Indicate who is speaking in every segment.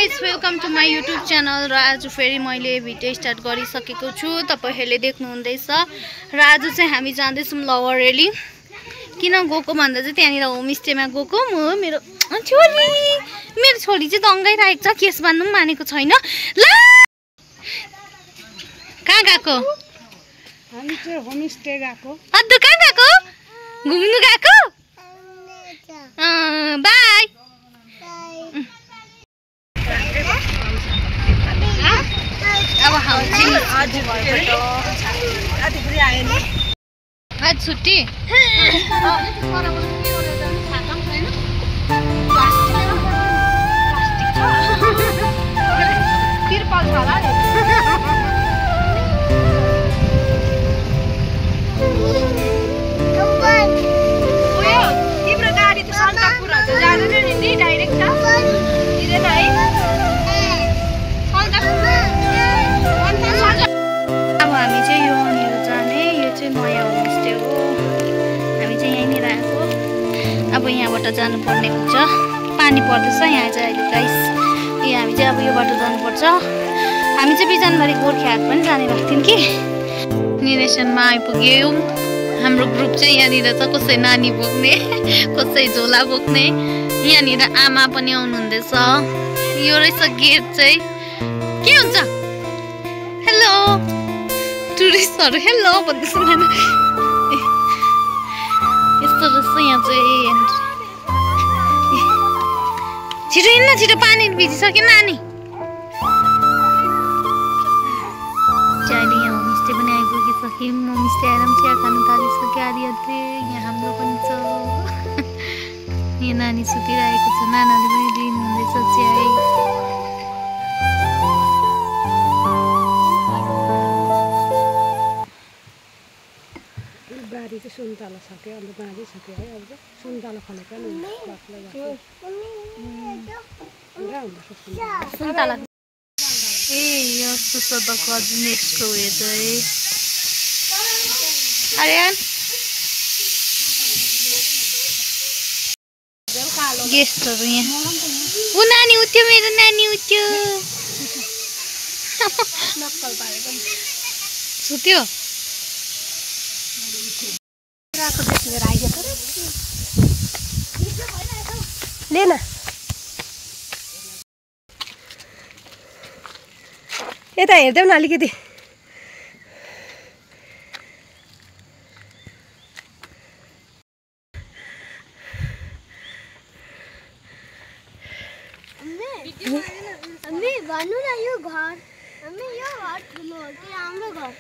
Speaker 1: Guys welcome to my YouTube channel. र आज फेरि मैले भिडियो स्टार्ट गरिसकेको छु। तपाईहरुले देख्नु हुँदैछ। र आज चाहिँ हामी जाँदैछौँ लवर रेली। किन गएको भन्दा चाहिँ त्यहाँनिर होमस्टेमा गएको म मेरो छोरी चाहिँ दङ्गाइरहेको छ। केस बान्नु पनि मानेको छैन। ल कहाँ गएको?
Speaker 2: हामी चाहिँ होमस्टे गएको।
Speaker 1: अद्दु कहाँ गएको? घुम्नु गएको? बाई। अब आज छुट्टी तिम्रो गाडी त सन्दकपुर जाँदैन नि डाइरेक्ट दिँदैन है। अब हामी चाहिँ यहाँनिर जाने। यो चाहिँ नयाँ होमस्टे हो। हामी चाहिँ यहीँनिर आएको। अब यहाँबाट जानुपर्ने हुन्छ। पानी पर्दैछ यहाँ चाहिँ अहिले गाइस। हामी चाहिँ अब यो बाटो जानुपर्छ। हामी चाहिँ बिजनबारी गोर्खेहाट पनि जाने भएको थियौँ कि निर्देशनमा आइपुग्यौँ। हाम्रो ग्रुप चाहिँ यहाँनिर छ। कसै नानी बोक्ने, कसै झोला बोक्ने। यहाँनिर आमा पनि आउनुहुँदैछ। यो रहेछ गेट चाहिँ। के हुन्छ? हेलो टुरिस्टहरू हेलो भन्दैछ। यस्तो रहेछ यहाँ चाहिँ। छिटो हिँड्न, छिटो पानी भिजिसक्यो नानी। अहिले यहाँ होमस्टे पनि आइपुगिसक्यौँ। होमस्टे आएर पनि चिया खानु थालिसक्यो आधी यहाँ हाम्रो पनि छ। यहाँ नानी सुतिरहेको छ। नानाले पनि लिनु हुँदैछ चिया।
Speaker 2: बारी चाहिँ सुन्तला सक्यो, अन्त बाँझै सक्यो है। अब चाहिँ सुन्तला फलेको नि
Speaker 1: सुन्तला। ए यस्तो छ त नेक्स्टको उयो चाहिँ। अरे गेस्टहरू यहाँ। ऊ नानी उठ्यो, मेरो नानी उठ्यो। सुत्यो।
Speaker 2: लेना यता हेर्दैौ न अलिकति।
Speaker 3: भन्नु न यो घर ठुलो हो कि हाम्रो घर?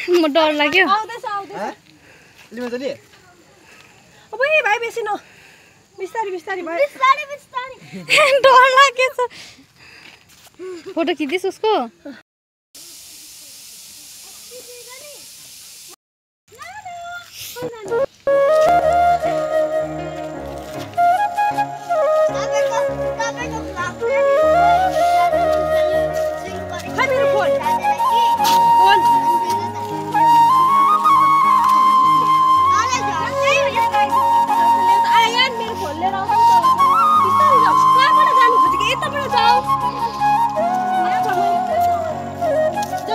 Speaker 1: म डर लाग्यो।
Speaker 2: भाइ बेसी न बिस्तारी बिस्तारी भयो।
Speaker 1: डर लागेछ। फोटो खिचिस् उसको?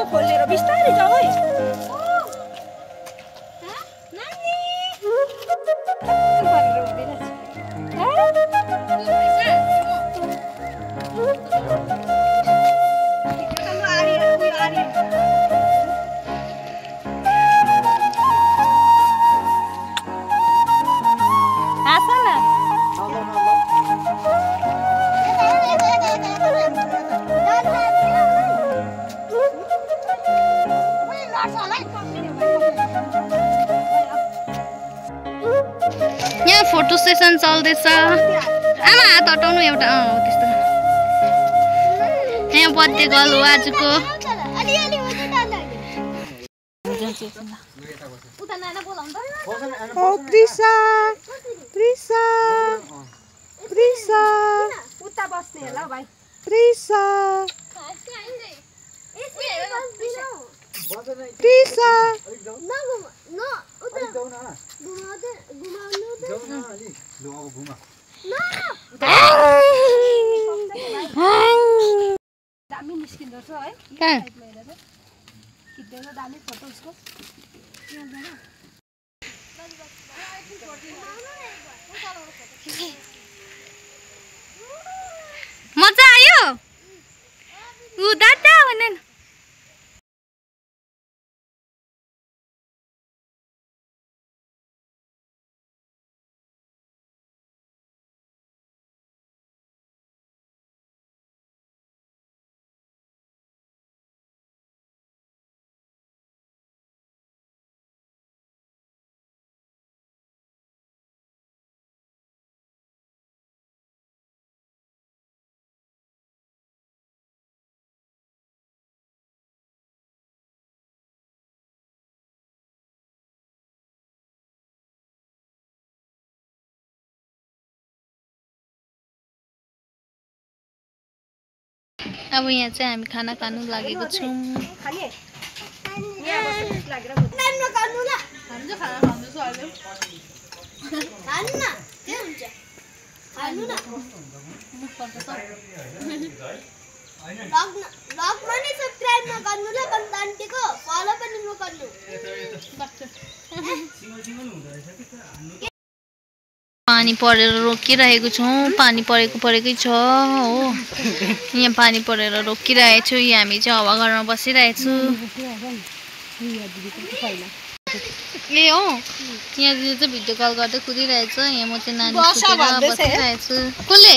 Speaker 2: खोलेर बिस्तारै जाऊ है।
Speaker 1: यहाँ फोटो सेसन चल्दैछ। आमा हात हटाउनु एउटा। त्यस्तो यहाँ बर्थडे गर्ल हो आजको।
Speaker 2: प्रिसा प्रिसा प्रिसा उता बस्ने होला भाइ। प्रिसा प्रिसा दामी निस्किँदो छ है
Speaker 1: कहाँ
Speaker 2: खिच्दैन दामी फोटो उसको
Speaker 1: मजा आयो उ दादा भन अब यहाँ चाहिँ हामी खाना खानु लागेको छौँ
Speaker 2: खाने यहाँ बस्नु भोक लागेर हामी चाहिँ खाना खाँदैछ अहिले
Speaker 1: पानी परेर रोकिरहेको छौँ पानी परेकै छ हो यहाँ पानी परेर रोकिरहेको छु यहाँ हामी चाहिँ हावा घरमा बसिरहेछु ए हो यहाँ चाहिँ भिडियो कल गर्दै कुदिरहेछ यहाँ म चाहिँ नानी बसिरहेछु कसले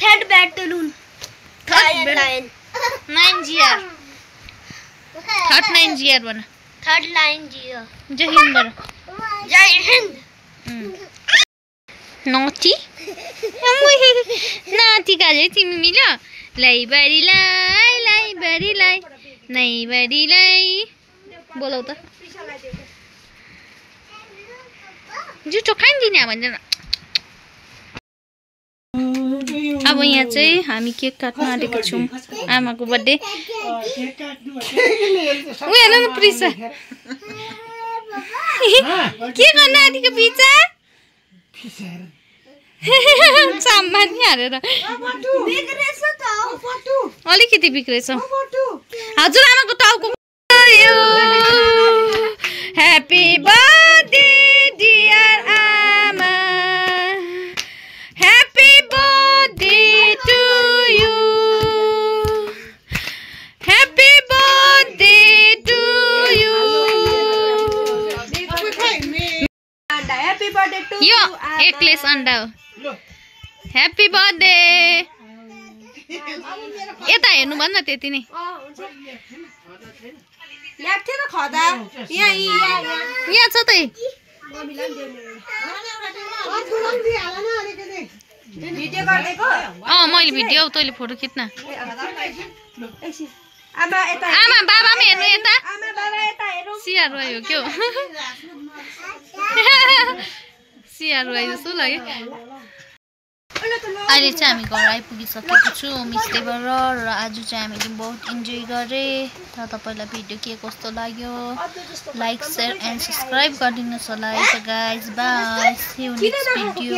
Speaker 3: थर्ड बैटलून थर्ड
Speaker 1: 9 GR बना
Speaker 3: थर्ड लाइन जियो
Speaker 1: जय हिंद बना
Speaker 3: जय हिंद
Speaker 1: नौती नाती का जे तिमी मिला लाइब्रेरीलाई बोलाउ त जुठो खाइदिने भन्दैन अब यहाँ चाहिँ हामी केक काट्न आँटेको छौँ आमाको बर्थडे उ हेर्न न प्रिसा के गर्न आँटेको पिचा सामान हालेर अलिकति बिग्रेछ हजुर आमाको टाउको ह्यापी बर्थडे डियर आमा happy birthday to you happy birthday to you
Speaker 2: happy birthday to
Speaker 1: यो एकलेस अन्डा हो ह्यापी बर्थडे यता हेर्नु भन्न त्यति नै
Speaker 2: याद थियो त खदा
Speaker 1: यहाँ छ त
Speaker 2: भिडियो गर्दैको
Speaker 1: मैले भिडियो तैँले फोटो खिच्न
Speaker 2: आमा यता
Speaker 1: आमा बाबा पनि हेर्नु यता
Speaker 2: आमा बाबा यता हेरौँ
Speaker 1: सिया रुवायो के हो सिया रुवायो जस्तो लाग्यो अहिले चाहिँ हामी घर आइपुगिसकेको छु होमस्टेबाट र आज चाहिँ हामीले बहुत इन्जोय गरे र तपाईलाई भिडियो के कस्तो लाग्यो लाइक शेयर एन्ड सब्स्क्राइब गरिदिनुहोस् होला है त guys by C you next video